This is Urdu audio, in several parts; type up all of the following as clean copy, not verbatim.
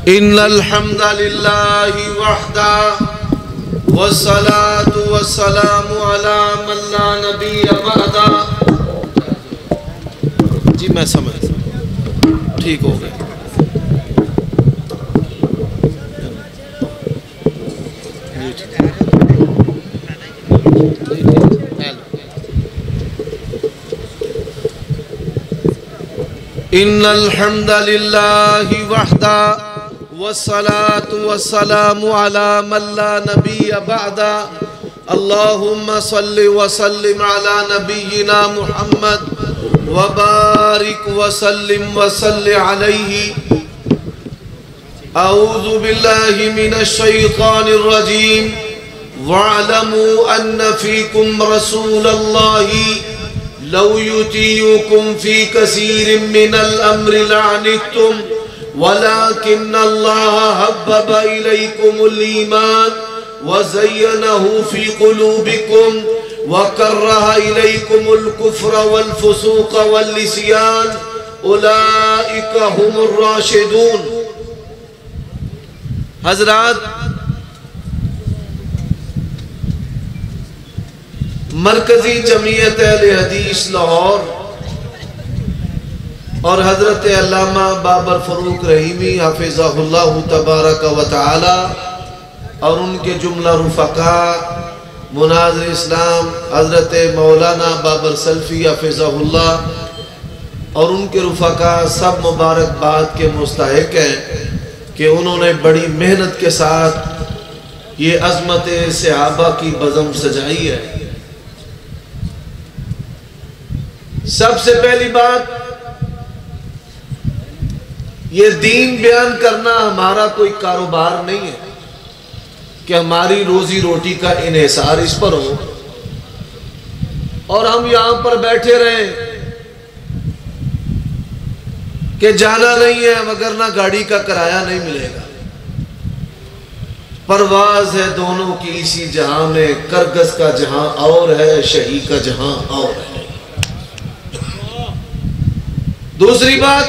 ان الحمد للہ وحدہ والصلاة والسلام علی من لا نبی بعدہ. جی میں سمجھ ٹھیک ہو گئے. ان الحمد للہ وحدہ والصلاة والسلام علی من لا نبی بعدہ. اللہم صل وسلم علی نبینا محمد وبارک وسلم وصل علیہ. اعوذ باللہ من الشیطان الرجیم. وَاعْلَمُوا أَنَّ فِيكُمْ رَسُولَ اللَّهِ لَوْ يُطِيعُكُمْ فِي كَثِيرٍ مِّنَ الْأَمْرِ لَعَنِتُّمْ وَلَكِنَّ اللَّهَ حَبَّبَ إِلَيْكُمُ الْإِيمَانَ وَزَيَّنَهُ فِي قُلُوبِكُمْ وَكَرَّهَ إِلَيْكُمُ الْكُفْرَ وَالْفُسُوقَ وَالْعِصْيَانَ أُولَئِكَ هُمُ الرَّاشِدُونَ. حضرات، مرکزی جمعیت اہل حدیث لاہور اور حضرت علامہ بابر فروق رحیمی حفظہ اللہ تبارک و تعالی اور ان کے جملہ رفقا مناظر اسلام حضرت مولانا بابر سلفی حفظہ اللہ اور ان کے رفقا سب مبارکباد کے مستحق ہیں کہ انہوں نے بڑی محنت کے ساتھ یہ عظمت صحابہ کی بزم سجائی ہے. سب سے پہلی بات، یہ دین بیان کرنا ہمارا کوئی کاروبار نہیں ہے کہ ہماری روزی روٹی کا انحصار اس پر ہو اور ہم یہاں پر بیٹھے رہیں کہ جانا نہیں ہے وگرنہ گاڑی کا کرایہ نہیں ملے گا. پرواز ہے دونوں کی اسی جہاں میں، کرگس کا جہاں اور ہے، شہی کا جہاں اور ہے. دوسری بات،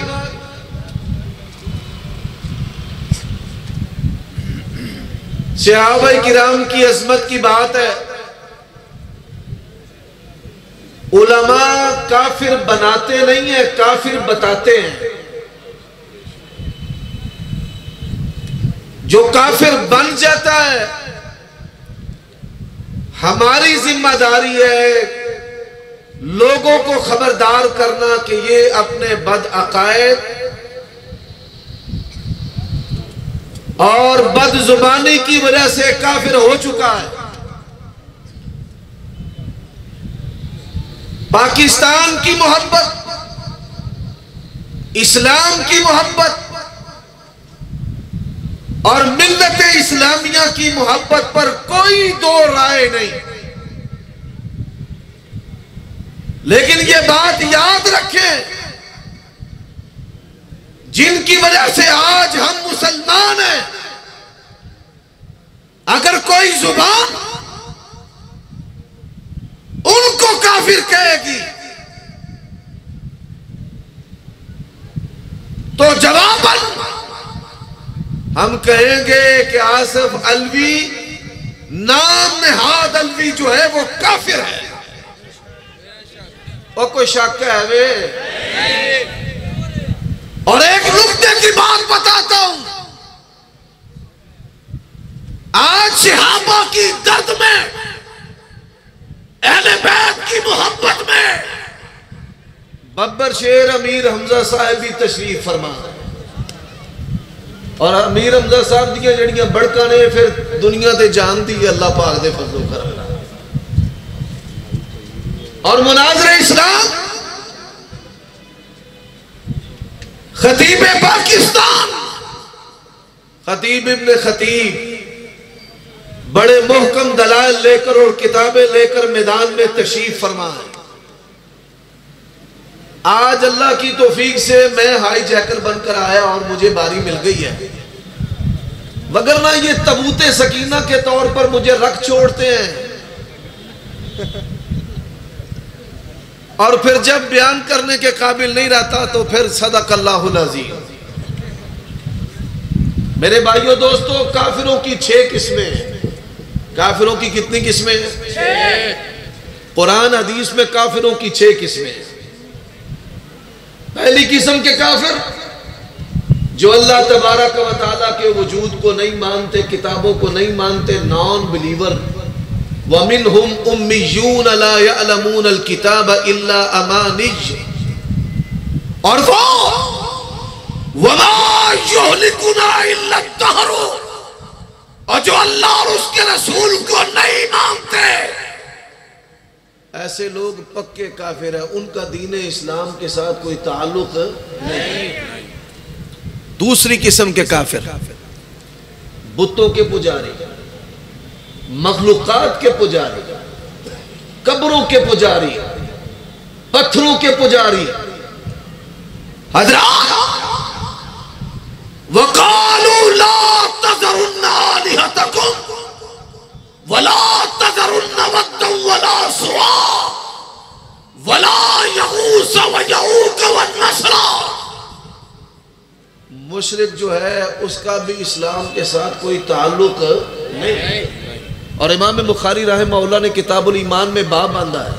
صحابہ کرام کی عظمت کی بات ہے. علماء کافر بناتے نہیں ہیں، کافر بتاتے ہیں. جو کافر بن جاتا ہے ہماری ذمہ داری ہے لوگوں کو خبردار کرنا کہ یہ اپنے بد عقائد اور بد زبانی کی وجہ سے کافر ہو چکا ہے. پاکستان کی محبت، اسلام کی محبت اور ملت اسلامیہ کی محبت پر کوئی دو رائے نہیں. لیکن یہ بات یاد رکھیں، جن کی وجہ سے آج ہم مسلمان ہیں، اگر کوئی زبان ان کو کافر کہے گی تو جواباً ہم کہیں گے کہ آصف علوی نام نہاد علوی جو ہے وہ کافر ہے. اور کوئی شک ہے وے؟ اور ایک نکتے کی بات بتاتا ہوں، آج صحابہ کی درد میں، اہل بیت کی محبت میں ببر شیر امیر حمزہ صاحب بھی تشریف فرما. اور امیر حمزہ صاحب دیا جڑیاں بڑکا نے پھر دنیا دے جان دی اللہ پاک دے فضل و کرم. اور مناظر اسلام خطیب پاکستان خطیب ابن خطیب بڑے محکم دلائل لے کر اور کتابیں لے کر میدان میں تشریف فرما ہے. آج اللہ کی توفیق سے میں ہائی جیکر بن کر آیا اور مجھے باری مل گئی ہے، وگرنہ یہ تابوت سکینہ کے طور پر مجھے رکھ چھوڑتے ہیں اور پھر جب بیان کرنے کے قابل نہیں رہتا تو پھر صدق اللہ العظیم. میرے بھائیوں دوستو، کافروں کی 6 قسمیں ہیں۔ کافروں کی کتنی قسمیں ہیں؟ 6۔ قرآن حدیث میں کافروں کی 6 قسمیں ہیں۔ پہلی قسم کے کافر جو اللہ تبارک و تعالیٰ کے وجود کو نہیں مانتے، کتابوں کو نہیں مانتے، نان بلیور۔ وَمِنْهُمْ أُمِّيُّونَ لَا يَعْلَمُونَ الْكِتَابَ إِلَّا أَمَانِجْ، اور وہ وَمَا يُهْلِكُنَا إِلَّا الدَّهْرُ، اور جو اللہ اور اس کے رسول کو نہیں مانتے، ایسے لوگ پکے کافر ہیں، ان کا دین اسلام کے ساتھ کوئی تعلق نہیں۔ دوسری قسم کے کافر بتوں کے پجاری، مخلوقات کے پجاری، قبروں کے پجاری، پتھروں کے پجاری۔ حضرات وَقَالُوا لَا تَذَرُنَّ آلِهَتَكُمْ وَلَا تَذَرُنَّ وَدًّا وَلَا سُوَاعًا وَلَا يَغُوثَ وَيَعُوقَ وَالنَّسْرَ۔ مشرک جو ہے اس کا بھی اسلام کے ساتھ کوئی تعلق نہیں۔ اور امام بخاری رحمہ اللہ نے کتاب الایمان میں باب باندھا ہے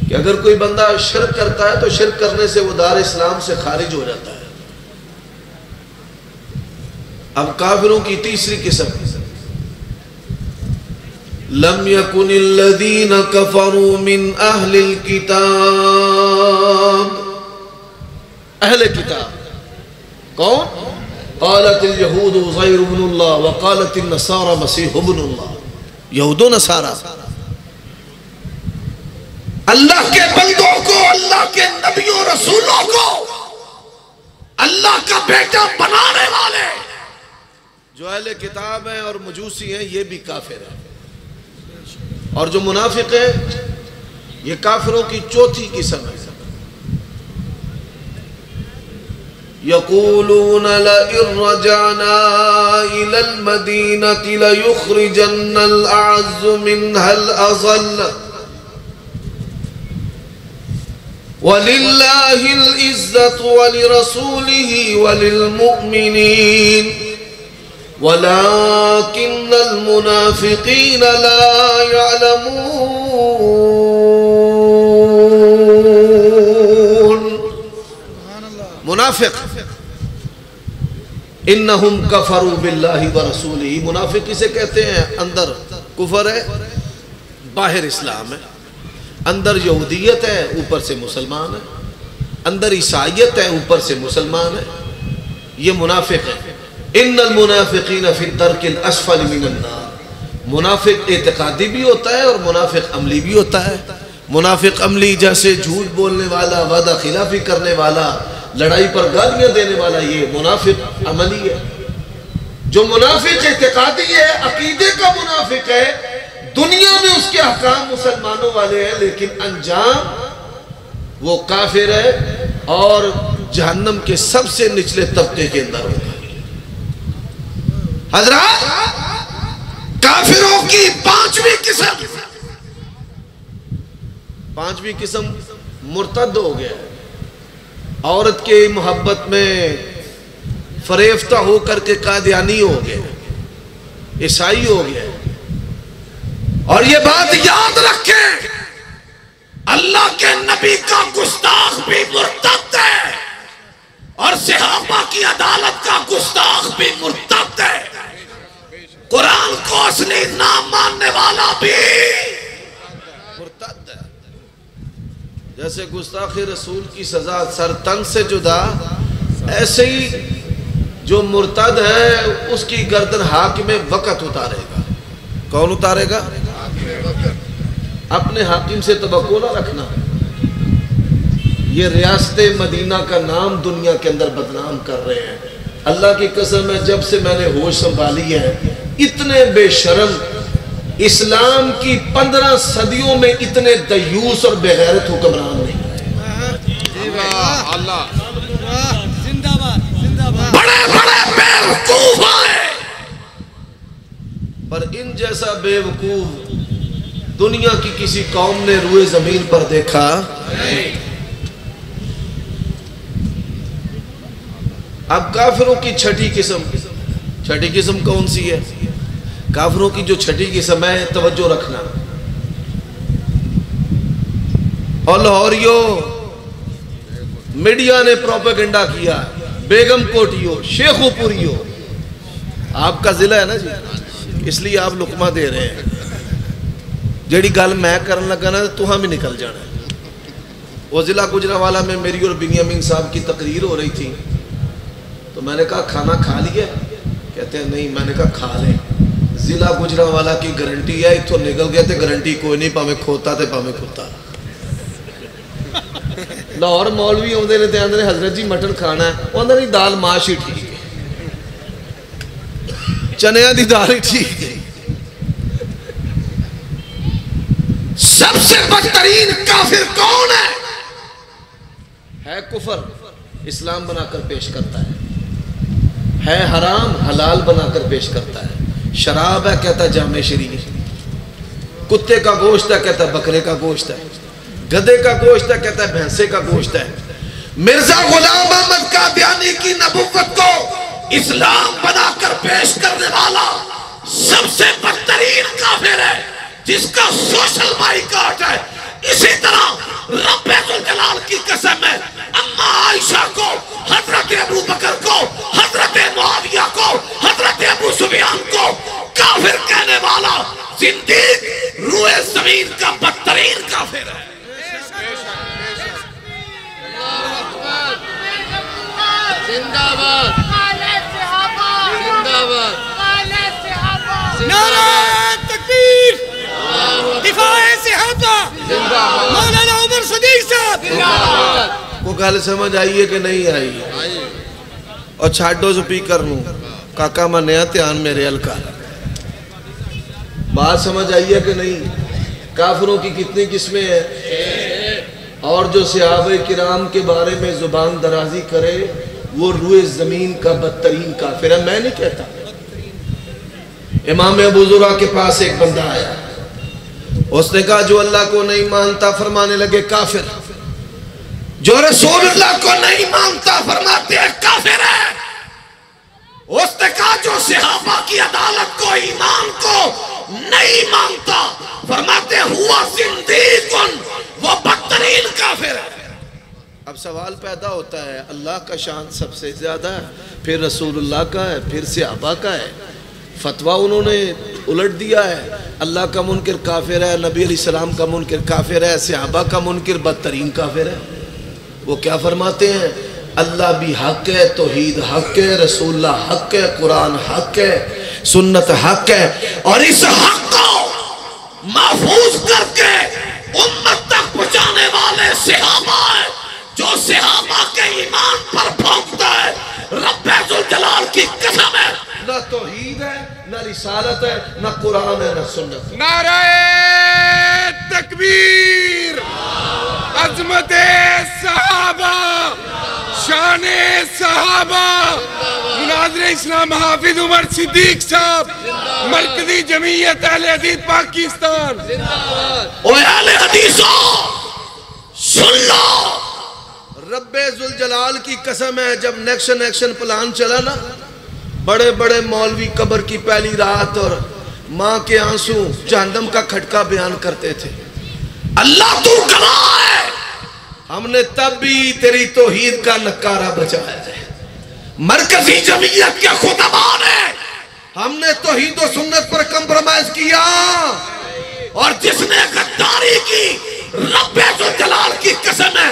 کہ اگر کوئی بندہ شرک کرتا ہے تو شرک کرنے سے وہ دار اسلام سے خارج ہو جاتا ہے۔ اب کافروں کی تیسری قسم، لم يكن الذين كفروا من اہل الكتاب، اہل کتاب کون؟ قالت اليہود عزیر ابن اللہ وقالت النصارى مسیح ابن اللہ۔ یہود و نصارہ اللہ کے بندوں کو، اللہ کے نبیوں رسولوں کو اللہ کا بیٹا بنانے والے جو اہل کتاب ہیں اور مجوسی ہیں، یہ بھی کافر ہیں۔ اور جو منافق ہیں، یہ کافروں کی چوتھی قسم ہے۔ يَقُولُونَ لَئِن رَّجَعْنَا إِلَى الْمَدِينَةِ لَيُخْرِجَنَّ الْأَعَزُّ مِنْهَا الْأَذَلَّ وَلِلَّهِ الْعِزَّةُ وَلِرَسُولِهِ وَلِلْمُؤْمِنِينَ وَلَكِنَّ الْمُنَافِقِينَ لَا يَعْلَمُونَ۔ منافق انہم کفروا باللہ ورسولہ، منافق کسے کہتے ہیں؟ اندر کفر ہے، باہر اسلام ہے، اندر یہودیت ہے، اوپر سے مسلمان ہے، اندر عیسائیت ہے، اوپر سے مسلمان ہے، یہ منافق ہے۔ ان المنافقین فی الدرک الاسفل من النار، منافق اعتقادی بھی ہوتا ہے اور منافق عملی بھی ہوتا ہے۔ منافق عملی جیسے جھوٹ بولنے والا، وعدہ خلافی کرنے والا، لڑائی پر گالیاں دینے والا، یہ منافق عملی ہے۔ جو منافق اعتقادی ہے، عقیدے کا منافق ہے، دنیا میں اس کے احکام مسلمانوں والے ہیں لیکن انجام وہ کافر ہے اور جہنم کے سب سے نچلے طبقے کے اندر ہوگا۔ حضرات، کافروں کی پانچویں قسم مرتد ہو گیا، عورت کے محبت میں فریفتہ ہو کر کے قادیانی ہو گیا، عیسائی ہو گیا۔ اور یہ بات یاد رکھیں، اللہ کے نبی کا گستاخ بھی مرتد ہے اور صحابہ کی عدالت کا گستاخ بھی مرتد ہے، قرآن کو اصلی نام ماننے والا بھی مرتد ہے۔ جیسے گستاخ رسول کی سزا سر تن سے جدا، ایسے ہی جو مرتد ہے اس کی گردن حاکم وقت اتارے گا۔ کون اتارے گا؟ اپنے حاکم سے توقع نہ رکھنا۔ یہ ریاست مدینہ کا نام دنیا کے اندر بدنام کر رہے ہیں۔ اللہ کی قسم ہے، جب سے میں نے ہوش سنبھالی ہے، اتنے بے شرم اسلام کی 15 صدیوں میں اتنے دیوس اور بے غیرت حکمران نہیں بڑے بڑے بیوقوف آئے، پر ان جیسا بیوقوف دنیا کی کسی قوم نے روئے زمین پر دیکھا نہیں۔ اب کافروں کی چھٹی قسم کون سی ہے؟ کافروں کی جو چھٹی قسم ہے، توجہ رکھنا، اور لاہوریوں میڈیا نے پروپیگنڈا کیا، بیگم کوٹیوں، شیخو پوریوں، آپ کا ضلع ہے نا جی، اس لیے آپ لقمہ دے رہے ہیں۔ جیڑی گل میں کرن لگا نا تو ہم ہی نکل جانا ہے۔ وہ ضلع گجرانوالہ میں میری اور بنیامین صاحب کی تقریر ہو رہی تھی، تو میں نے کہا کھانا کھا لیا؟ کہتے ہیں نہیں۔ میں نے کہا کھا لیں، ضلع گجرانوالہ کی گارنٹی ہے، اتھوں نکل گئے تے گارنٹی کوئی نہیں، پاویں کھوتا تے پاویں کتا۔ لاہور مولوی آندے نے تے آندے نے حضرت جی مٹن کھانا ہے، وہ آندے نہیں دال ماش ہی ٹھیک ہے، چنیاں دی دال ہی ٹھیک ہے۔ سب سے بدترین کافر کون ہے؟ کفر، اسلام بنا کر پیش کرتا ہے حرام حلال بنا کر پیش کرتا ہے، شراب ہے کہتا ہے جامع شریف، کتے کا گوشت ہے کہتا ہے بکرے کا گوشت ہے، گدھے کا گوشت ہے کہتا ہے بھینسے کا گوشت ہے۔ مرزا غلام احمد قادیانی کی نبوت کو اسلام بنا کر پیش کرنے والا سب سے بدترین کافر ہے، جس کا سوشل بائیکاٹ ہے۔ اسی طرح رب ذوالجلال کی قسم ہے، اما عائشہ کو، حضرت ابو بکر کو، حضرت معاویہ کو، حضرت ابو سفیان کو کافر کہنے والا زندیق روئے زمین کا بدترین کافر ہے۔ زندہ باد، زندہ باد، نعرہ تکبیر، دفاع صحابہ، مولانا عمر صدیق صاحب۔ وہ گل سمجھ آئی ہے کہ نہیں آئی؟ اور چھاڑو سپیکر نو، کاکا منیا دھیان میرے ہلکا، بات سمجھ آئی ہے کہ نہیں؟ کافروں کی کتنی قسمیں ہیں؟ اور جو صحابہ کرام کے بارے میں زبان درازی کرے وہ روئے زمین کا بدترین کافر ہے۔ میں نہیں کہتا۔ امام ابو زرع کے پاس ایک بندہ آیا، اس نے کہا جو اللہ کو نہیں مانتا، فرمانے لگے کافر، جو رسول اللہ کو نہیں مانتا فرماتے ہیں کافر ہے۔ اس نے کہا جو صحابہ کی عدالت کو، ایمان کو نہیں مانتا، فرماتے ہوا زندیقن، وہ بدترین کافر ہے۔ اب سوال پیدا ہوتا ہے، اللہ کا شان سب سے زیادہ ہے، پھر رسول اللہ کا ہے، پھر صحابہ کا ہے، فتویٰ انہوں نے الٹ دیا ہے، اللہ کا منکر کافر ہے، نبی علیہ السلام کا منکر کافر ہے، صحابہ کا منکر بدترین کافر ہے۔ وہ کیا فرماتے ہیں؟ اللہ بھی حق ہے، توحید حق ہے، رسول اللہ حق ہے، قرآن حق ہے، سنت حق ہے، اور اس حق کو محفوظ کر کے امت تک پہنچانے والے صحابہ ہیں۔ جو صحابہ کے ایمان پر پھونکتا ہے، رب ذوالجلال کی قسم ہے، نہ توحید ہے، نہ رسالت ہے، نہ قرآن ہے، نہ سنت ہے۔ نعرہ تکبیر، عظمت صحابہ، شان صحابہ، مناظر اسلام حافظ عمر صدیق صاحب، مرکزی جمعیت اہل حدیث پاکستان۔ اوہ اہل حدیثوں سن لو، رب ذوالجلال کی قسم ہے، جب نیکشن ایکشن پلان چلا نا، بڑے بڑے مولوی قبر کی پہلی رات اور ماں کے آنسو جہنم کا کھٹکا بیان کرتے تھے۔ اللہ تو گواہ ہے، ہم نے تب بھی تیری توحید کا نکارہ بچایا ہے۔ مرکزی جمعیت کے خطبان ہیں، ہم نے توحید و سنت پر کمپرومائز کیا، اور جس نے غداری کی رب ذوالجلال کی قسم ہے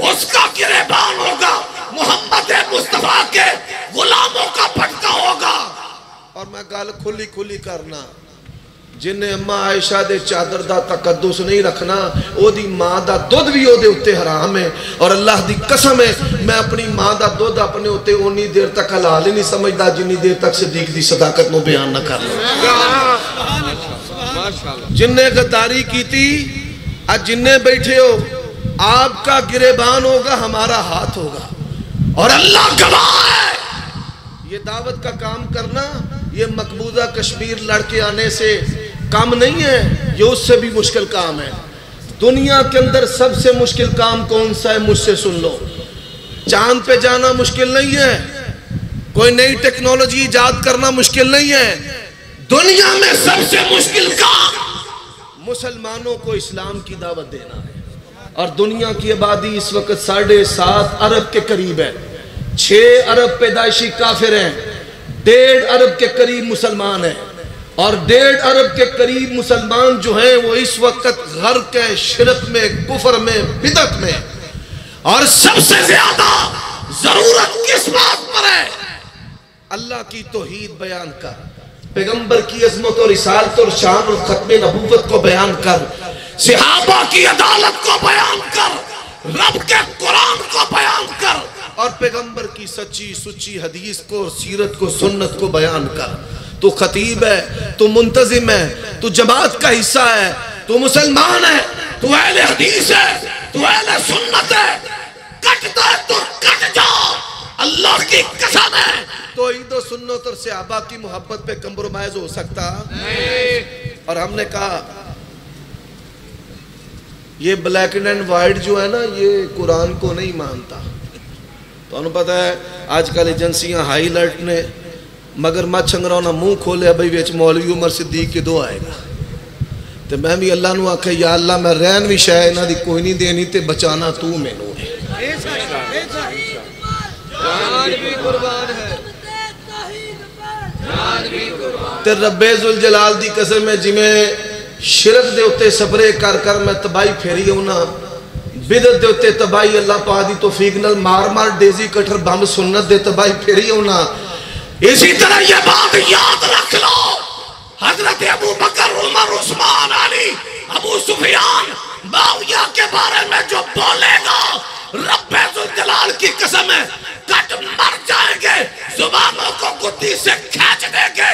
اس کا گریبان ہوگا، محمد مصطفیٰ کے غلاموں کا پٹکا ہوگا۔ اور میں گل کھلی کھلی کرنا، جنہیں اماں عائشہ دے چادر دا تقدس نہیں رکھنا، او دی ماں دا دودھ بھی او دے اتے حرام ہے، اور اللہ دی قسم ہے میں اپنی ماں دا دودھ اپنے اتے اونی دیر تک حلال ہی نہیں سمجھدا جنی دیر تک صدیق دی صداقت نو بیان نہ کر لوں۔ جنہیں غداری کی تھی، آج جنہیں بیٹھے ہو، آپ کا گریبان ہوگا، ہمارا ہاتھ ہوگا، اور اللہ گواہ ہے۔ یہ دعوت کا کام کرنا، یہ مقبوضہ کشمیر لڑکے آنے سے کام نہیں ہے، یہ اس سے بھی مشکل کام ہے۔ دنیا کے اندر سب سے مشکل کام کون سا ہے؟ مجھ سے سن لو، چاند پہ جانا مشکل نہیں ہے، کوئی نئی ٹیکنالوجی ایجاد کرنا مشکل نہیں ہے. دنیا میں سب سے مشکل کام مسلمانوں کو اسلام کی دعوت دینا ہے. اور دنیا کی آبادی اس وقت 7.5 ارب کے قریب ہے. 6 ارب پیدائشی کافر ہیں, 1.5 ارب کے قریب مسلمان ہیں. اور 1.5 ارب کے قریب مسلمان جو ہیں وہ اس وقت غرق ہیں شرک میں, کفر میں, بدعت میں. اور سب سے زیادہ ضرورت کس بات پر ہے؟ اللہ کی توحید بیان کر, پیغمبر کی عظمت اور رسالت اور شان اور ختم نبوت کو بیان کر, صحابہ کی عدالت کو بیان کر, رب کے قرآن کو بیان کر, اور پیغمبر کی سچی سچی حدیث کو, سیرت کو, سنت کو بیان کر. تو خطیب ہے, تو منتظم ہے, تو جماعت کا حصہ ہے, تو مسلمان ہے, تو اہل حدیث ہے, تو اہل سنت ہے. کٹتا ہے تو کٹ جا, اللہ کی قسم ہے. توحید و سنت اور صحابہ کی محبت پہ کمپرومائز ہو سکتا نہیں. اور ہم نے کہا یہ بلیک اینڈ وائٹ جو ہے نا, یہ قرآن کو نہیں مانتا. تو انہوں پتہ ہے آج کل ایجنسیاں ہائی لائٹ نے مگر مچھ انگراؤنا منہ کھولے بھئی ویچ مولوی عمر صدیق کے دو آئے گا. تو میں بھی اللہ نو آکھا یا اللہ میں رین بھی شاہ نہ دی کوئی نہیں دینی تے بچانا تو میں نو ہے. تے رب ذوالجلال دی قسم میں جی میں شرک دے ہوتے سبرے کر کر میں تباہی پھیری ہونا, بدت دے ہوتے تباہی اللہ پاہ دی توفیق نل مار مار ڈیزی کٹھر بام سنت دے تباہی پھیری ہونا. اسی طرح یہ بات یاد رکھ لو, حضرت ابو بکر, عمر, عثمان, علی, ابو سفیان, معاویہ کے بارے میں جو بولے گا رب ذوالجلال کی قسم ہے کٹ مر جائیں گے, زبانوں کو گدی سے کھینچ دیں گے.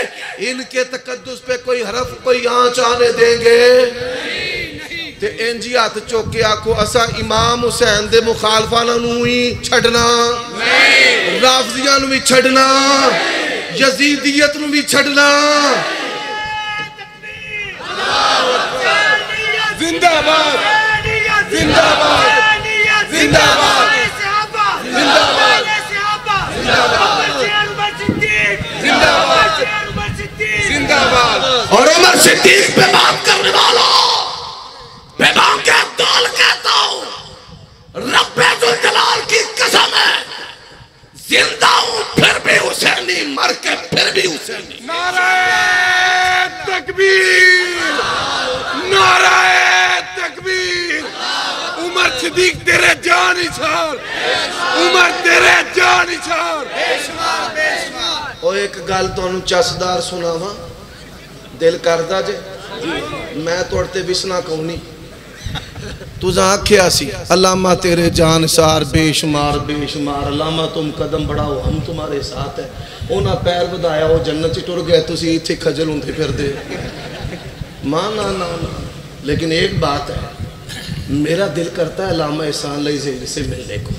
ان کے تقدس پہ کوئی حرف کوئی آنچ آنے دیں گے تے انجی ہاتھ چوکے آکھو اسا امام حسین دے مخالفانہ نوئی چھڑنا, رافضیاں نوئی چھڑنا, یزیدیت نوئی چھڑنا. زندہ باد, زندہ باد, زندہ باد, زندہ باد, زندہ باد. اور عمر صدیق پہ بات کرنے والا پیغام کے عبدال کہتا ہوں, رب ذوالجلال کی قسم ہے زندہ ہوں پھر بھی حسینی, مر کے پھر بھی حسینی. نعرہ تکبیر, نعرہ تکبیر. عمر صدیق تیرے جان چھار, عمر تیرے جان چھار. اور ایک گال تو انہوں چاسدار سنا ہوا دل کردہ جے, میں توڑتے بسنا کونی تو آنکھیا سی علامہ تیرے جان سار بے شمار بے شمار, علامہ تم قدم بڑھاؤ ہم تمہارے ساتھ ہیں. اونا پیر بدایا وہ جنت چٹور گئے تو سی تھے کھجل ان تھے پھر دے مانا نا. لیکن ایک بات ہے, میرا دل کرتا ہے علامہ احسان علیہ زہیر سے ملنے کو.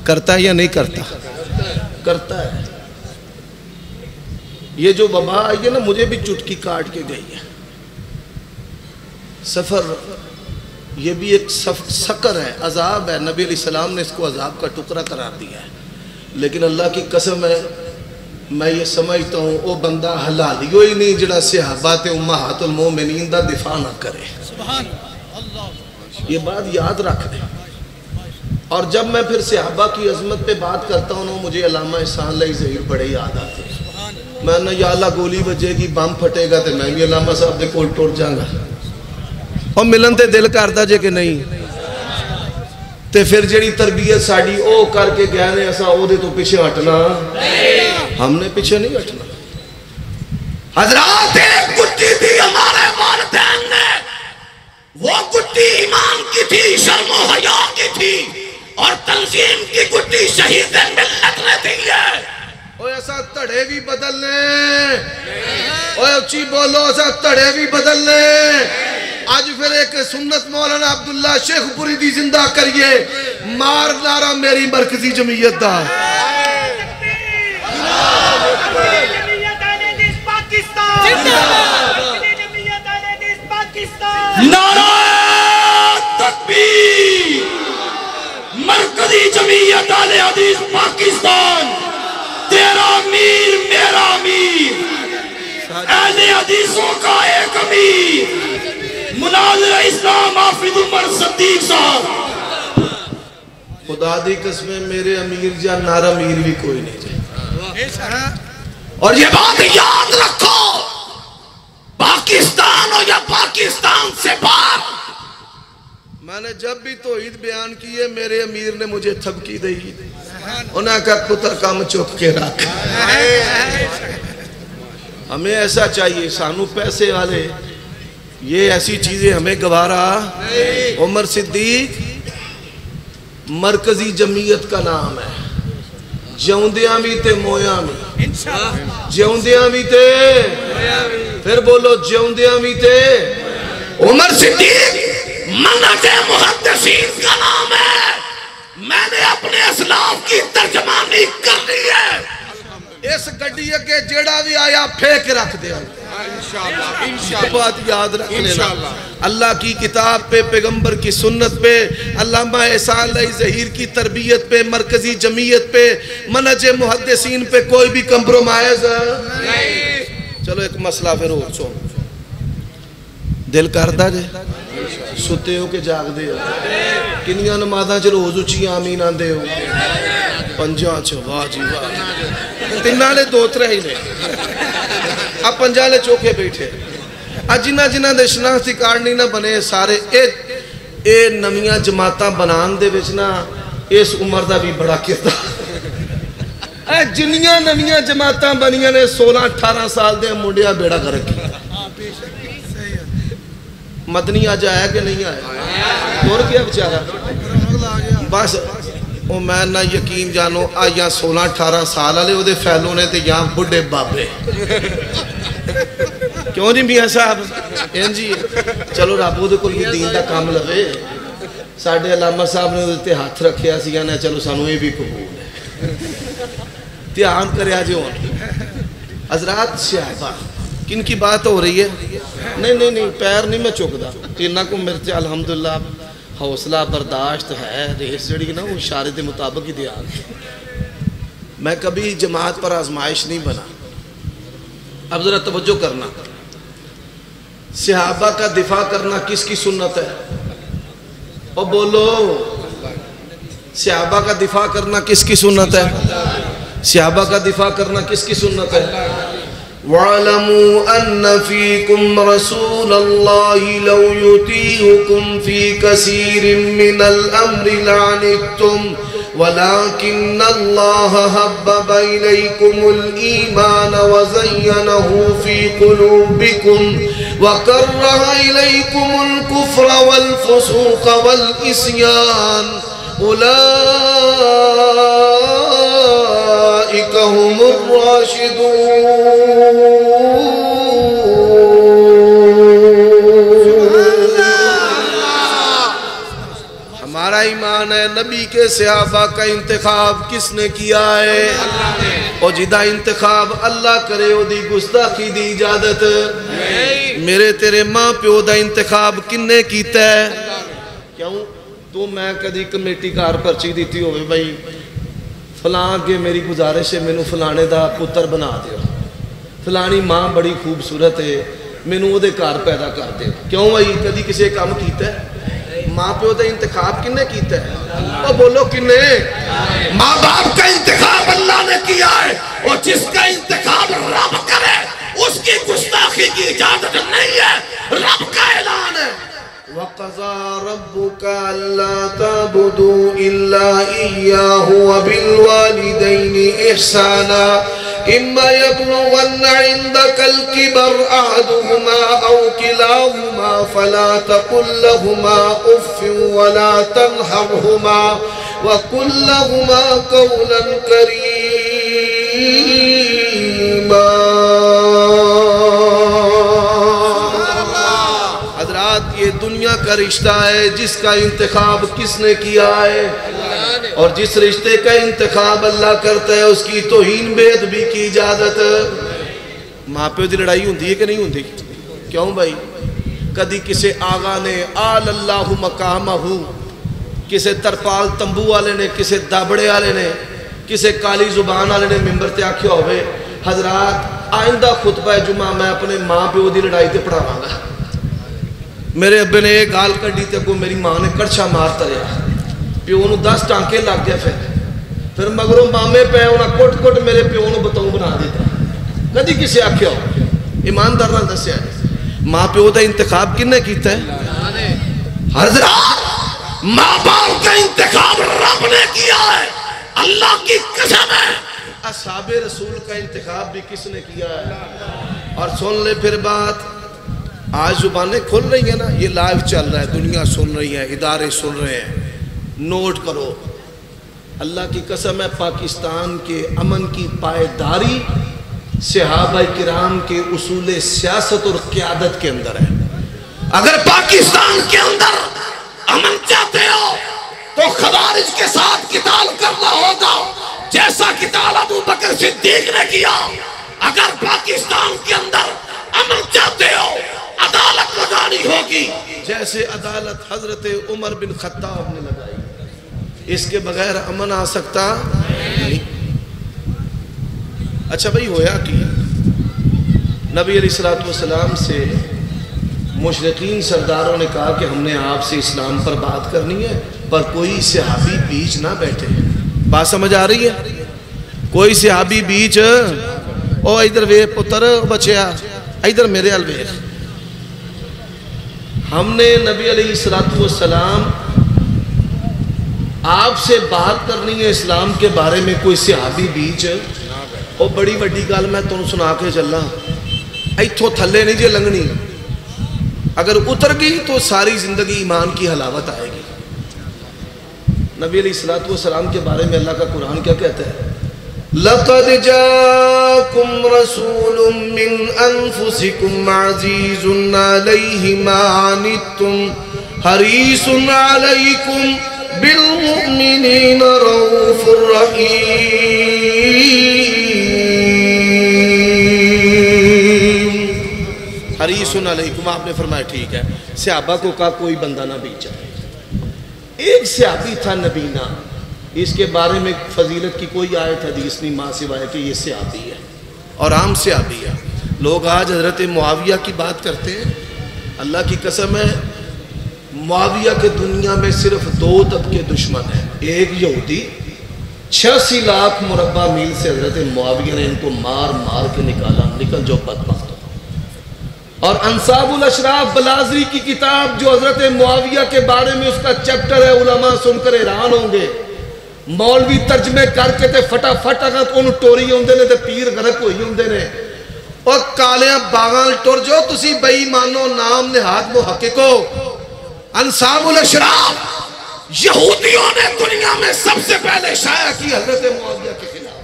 کرتا ہے یا نہیں کرتا؟ کرتا ہے. یہ جو وبا آئی ہے نا مجھے بھی چٹکی کاٹ کے گئی ہے. سفر یہ بھی ایک سکر ہے, عذاب ہے. نبی علیہ السلام نے اس کو عذاب کا ٹکڑا قرار دیا ہے. لیکن اللہ کی قسم ہے میں یہ سمجھتا ہوں وہ بندہ حلالیو ہی نہیں جڑا صحابات امہات المومنین دا دفاع نہ کرے. یہ بات یاد رکھ دیں. اور جب میں پھر صحابہ کی عظمت پہ بات کرتا ہوں مجھے علامہ احسان علیہ زہیر بڑے یاد آتے ہیں. میں نے یا اللہ گولی بجے گی بم پھٹے گا تو میں بھی علامہ صاحب دے کول ٹور جاؤں گا. اور ملن تے دل کرتا جے کہ نہیں تے پھر جڑی تربیت ساڑی او کر کے گئے نے ایسا او دے تو پیچھے ہٹنا, ہم نے پیچھے نہیں ہٹنا. حضرات ایک گٹی بھی ہمارے والدین نے, وہ گٹی ایمان کی تھی, شرم و حیا کی تھی, اور تنظیم کی گٹی شہید ملت نے دی ہے. اوہ ایسا تڑے بھی بدلنے, اوہ اچھی بولو ایسا تڑے بھی بدلنے. آج پھر ایک سنت مولانا عبداللہ شیخ پوری دی زندہ کریے, مار نارا میری مرکزی جمعیت دا. نعرہ تکبیر, مرکزی جمعیت اہل حدیث پاکستان, تیرا حدیثوں کا ایک امیر مناظر اسلام حافظ عمر صدیق صاحب. خدا دی قسمیں میرے امیر جا نار امیر بھی کوئی نہیں جائے. اور یہ بات یاد رکھو، پاکستان ہو یا پاکستان سے باہر، میں نے جب بھی توحید بیان کی ہے میرے امیر نے مجھے تھبکی دی. انہاں کا پتر کام چوک کے رکھ. ہمیں ایسا چاہیے، سانو پیسے والے یہ ایسی چیزیں ہمیں گوارا. عمر صدیق مرکزی جمعیت کا نام ہے. جوندیاں بھی تے مویاں بھی. جوندیاں بھی تے، پھر بولو جوندیاں بھی تے. عمر صدیق منہج محدثین کا نام ہے. میں نے اپنے اسلاف کی ترجمانی کر لی ہے. اس گڈی کے جیڑا بھی آیا پھینک رکھ دیا. بات یاد رکھ لینا، اللہ کی کتاب پہ، پیغمبر کی سنت پہ، علامہ احسان علیہ ظہیر کی تربیت پہ، مرکزی جمعیت پہ، منہج محدثین پہ کوئی بھی کمپرومائز نہیں. چلو ایک مسئلہ پھر اور سو دل کردہ جے ستے ہو کہ جاگ دے ہو. کنیاں نمازاں چ روز اچھی آمین آندے ہو؟ پنجاں چ واہ جی واہ. تیناں لے دو ترے ہی لے، اب پنجاں لے چوکے بیٹھے. جنہ جنہ دے شناختی کارڈ نہیں نہ بنے سارے اے نمیاں جماعتاں بنان دے وچ نا اس عمر دا بھی بڑا کردار. اے جنیاں نمیاں جماعتاں بنیاں نے 16-18 سال دے منڈیاں بیڑا کر رکھی. مدنی آج آیا کہ نہیں آیا؟ اور کیا بچارا بس او میں نہ یقین جانو آیا 16-18 سال آلے او دے فیلوں نے تے یہاں بڑھے بابے. کیوں نہیں میاں صاحب جی چلو رب دے کول بھی دین دا کام لوے. ساڈے علامہ صاحب نے تے ہاتھ رکھیا سی نے چلو سانو یہ بھی قبول ہے. دھیان کریا جو حضرات صحابہ کن کی بات ہو رہی ہے؟ نہیں پیر نہیں میں چکدا. انہاں کو میرے تے الحمدللہ حوصلہ برداشت ہے. ریس جڑی نا وہ اشارے دے مطابق ہی دھیان. میں کبھی جماعت پر آزمائش نہیں بنا. اب ذرا توجہ کرنا، صحابہ کا دفاع کرنا کس کی سنت ہے؟ اور بولو صحابہ کا دفاع کرنا کس کی سنت ہے؟ صحابہ کا دفاع کرنا کس کی سنت ہے؟ وَاعْلَمُوا أَنَّ فِيكُمْ رَسُولَ اللَّهِ لَوْ يُطِيعُكُمْ فِي كَثِيرٍ مِّنَ الْأَمْرِ لَعَنِتُّمْ وَلَكِنَّ اللَّهَ حَبَّبَ إِلَيْكُمُ الْإِيمَانَ وَزَيَّنَهُ فِي قُلُوبِكُمْ وَكَرَّهَ إِلَيْكُمُ الْكُفْرَ وَالْفُسُوقَ وَالْعِصْيَانَ أُولَئِكَ هُمُ الرَّاشِدُونَ. ہمارا ایمان ہے نبی کے صحابہ کا انتخاب کس نے کیا ہے؟ اور جدہ انتخاب اللہ کرے او دی گستاخی دی اجازت. میرے تیرے ماں پیو دا انتخاب کن نے کیتا ہے؟ کیوں تو میں کدی کمیٹی کار پرچی دیتی ہوئے بھائی فلاں کے میری گزارش ہے مینوں فلانے دا پتر بنا دیو، فلانی ماں بڑی خوبصورت ہے مینوں او دے کار پیدا کر دیو. کیوں بھائی کدی کسی کام کیتا ہے؟ ماں پیو دا انتخاب کن نے کیتا ہے؟ اور بولو کن نے؟ ماں باپ کا انتخاب اللہ نے کیا ہے، اور جس کا انتخاب رب کرے اس کی گستاخی کی اجازت نہیں ہے. رب کا اعلان ہے وَقَضَى رَبُّكَ أَلَّا تَعْبُدُوا إِلَّا إِيَّاهُ وَبِالْوَالِدَيْنِ إِحْسَانًا إِمَّا يَبْلُغَنَّ عِندَكَ الْكِبَرَ أَحَدُهُمَا أَوْ كِلَاهُمَا فَلَا تَقُل لَّهُمَا أُفٍّ وَلَا تَنْهَرْهُمَا وَقُل لَّهُمَا قَوْلًا كَرِيمًا. یہ دنیا کا رشتہ ہے جس کا انتخاب کس نے کیا ہے؟ اور جس رشتے کا انتخاب اللہ کرتا ہے اس کی توہین بے ادبی کی اجازت. ماں پیو دی لڑائی ہوندی ہے کہ نہیں ہوندی؟ کیوں بھائی کدی کسی آغا نے آل اللہ مقامہ کسی ترپال تمبو والے نے، کسی دابڑے والے نے، کسی کالی زبان والے نے ممبر تے آکھیا ہوئے حضرات آئندہ خطبہ جمعہ میں اپنے ماں پیو دی لڑائی تے پڑھاواں گا. میرے ابے نے ایک گال کڈی تے کو میری ماں نے کڑچھا مارتا رہا, پیو نو 10 ٹانکے لگ گئے. پھر مگروں مامے پہ انہاں کٹ کٹ میرے پیو نو بتاؤ بنا دیتا. کدی کسے آکھیا ہو؟ ایماندار نال دسیا ماں پیو دا انتخاب کنے کیتا ہے؟ حضرات ماں باپ کا انتخاب رب نے کیا ہے, اللہ کی قسم ہے. اصحاب رسول کا انتخاب بھی کس نے کیا ہے؟ اور سن لے پھر بات, آج زبانیں کھل رہی ہیں نا, یہ لائیو چل رہا ہے, دنیا سن رہی ہے, ادارے سن رہے ہیں. نوٹ کرو, اللہ کی قسم ہے پاکستان کے امن کی پائیداری صحابہ کرام کے اصول سیاست اور قیادت کے اندر ہے. اگر پاکستان کے اندر امن چاہتے ہو تو خوارج کے ساتھ قتال کرنا ہوگا جیسا قتال ابو بکر صدیق نے کیا. اگر پاکستان کے اندر امن چاہتے ہو عدالت لگانی ہوگی جیسے عدالت حضرت عمر بن خطاب نے لگائی. اس کے بغیر امن آ سکتا نہیں. اچھا بھئی ہویا کیا؟ نبی علیہ السلام سے مشرقین سرداروں نے کہا کہ ہم نے آپ سے اسلام پر بات کرنی ہے, پر کوئی صحابی بیچ نہ بیٹھے. بات سمجھ آ رہی ہے؟ کوئی صحابی بیچ, او ادھر وے پتر بچیا, ادھر میرے الویر. ہم نے نبی علیہ السلام آپ سے بات کرنی ہے اسلام کے بارے میں, کوئی صحابی بیچ, او بڑی وڈی گل میں تمہیں سنا کے چلا, ایتھوں تھلے نہیں جے لنگنی, اگر اتر گئی تو ساری زندگی ایمان کی حلاوت آئے گی. نبی علیہ السلام کے بارے میں اللہ کا قرآن کیا کہتا ہے؟ لَقَدْ جَاءَكُمْ رَسُولٌ مِّنْ أَنفُسِكُمْ عَزِيزٌ عَلَيْهِ مَا عَنِتُّمْ حَرِيصٌ عَلَيْكُمْ بِالْمُؤْمِنِينَ رَءُوفٌ رَحِيمٌ. حریصٌ علیکم, آپ نے فرمایا ٹھیک ہے. صحابہ کو کہا کوئی بندہ نہ بیچا. ایک صحابی تھا نبینا, اس کے بارے میں فضیلت کی کوئی آیت حدیث نہیں ماں سوائے کہ یہ صحابی ہے اور عام صحابی ہے. لوگ آج حضرت معاویہ کی بات کرتے ہیں, اللہ کی قسم ہے معاویہ کے دنیا میں صرف 2 طبقے دشمن ہیں. ایک یہودی, 86 لاکھ مربع میل سے حضرت معاویہ نے ان کو مار مار کے نکالا, نکل جو بدبخت. اور انصاب الاشراف بلازری کی کتاب جو حضرت معاویہ کے بارے میں اس کا چیپٹر ہے, علماء سن کر حیران ہوں گے. مولوی ترجمے کر کے تے فٹا فٹ اگر تو انہوں ٹوری ہوندے نے تے پیر غرق ہوئی ہوندے نے. اور کالیاں باغاں ٹور جو تسی بے ایمانو نام نہاد محققو. انصاب الاشراف یہودیوں نے دنیا میں سب سے پہلے شائع کی حضرت معاویہ کے خلاف,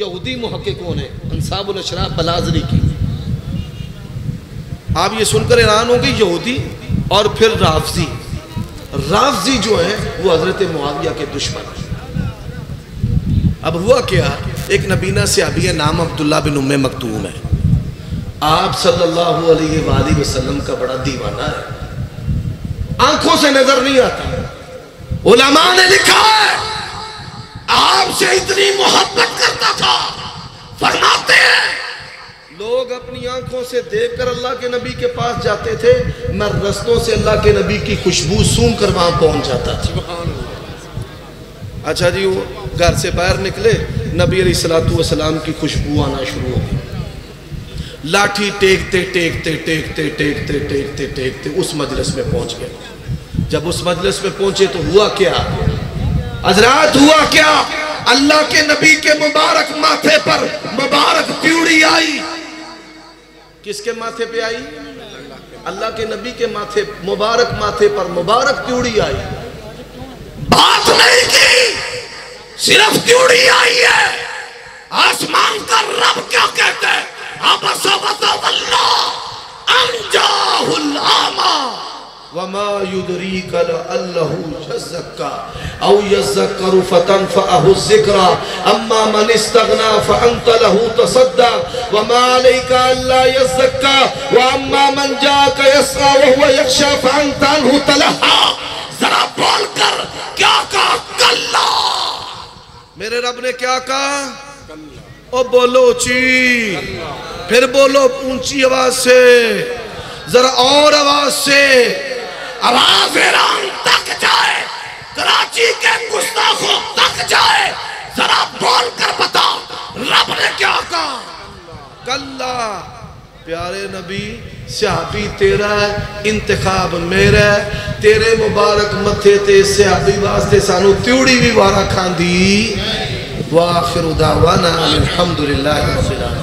یہودی محققوں نے انصاب الاشراف بلازری کی. آپ یہ سن کر حیران ہوں گے, یہودی اور پھر رافضی. رافضی جو ہیں وہ حضرت معاویہ کے دشمن ہیں. اب ہوا کیا, ایک نبینا صحابی ہے, نام عبداللہ بن ام مکتوم ہے. آپ صلی اللہ علیہ وآلہ وسلم کا بڑا دیوانہ ہے, آنکھوں سے نظر نہیں آتا. علماء نے لکھا ہے آپ سے اتنی محبت کرتا تھا, فرماتے ہیں لوگ اپنی آنکھوں سے دیکھ کر اللہ کے نبی کے پاس جاتے تھے, میں رستوں سے اللہ کے نبی کی خوشبو سونگ کر وہاں پہنچ جاتا تھا. اچھا جی, وہ گھر سے باہر نکلے, نبی علیہ السلام کی خوشبو آنا شروع ہو گئی. لاٹھی ٹیکتے ٹیکتے ٹیکتے ٹیکتے ٹیکتے ٹیکتے اس مجلس میں پہنچ گئے. جب اس مجلس میں پہنچے تو ہوا کیا حضرات, ہوا کیا؟ اللہ کے نبی کے مبارک ماتھے پر مبارک پیوڑی آئی. کس کے ماتھے پہ آئی؟ اللہ کے نبی کے ماتھے, مبارک ماتھے پر مبارک تیوڑی آئی. بات نہیں کی, صرف تیوڑی آئی ہے. آسمان کا رب کیا کہتے ہیں؟ عبس وتولی ان جاءہ الاعمی وما يدريك لعله يزكى او يذكر فتنفعه الذكرى اما من استغنى فانت له تصدى وما عليك الا يزكى واما من جاءك يسعى وهو يخشى فانت عنه تلهى. ذرا بول کر کیا کہا؟ کلا. میرے رب نے کیا کہا؟ او بولو اونچی، پھر بولو اونچی آواز سے، ذرا اور آواز سے، آواز ایران تک جائے، کراچی کے گستاخوں تک جائے، ذرا بول کر بتا رب نے کیا کہا؟ کلا پیارے نبی صحابی تیرا ہے، انتخاب میرا ہے، تیرے مبارک متھے تے صحابی واسطے سانو تیوڑی بھی وارا کھان دی۔ وآخر دعوانا الحمدللہ رب العالمین۔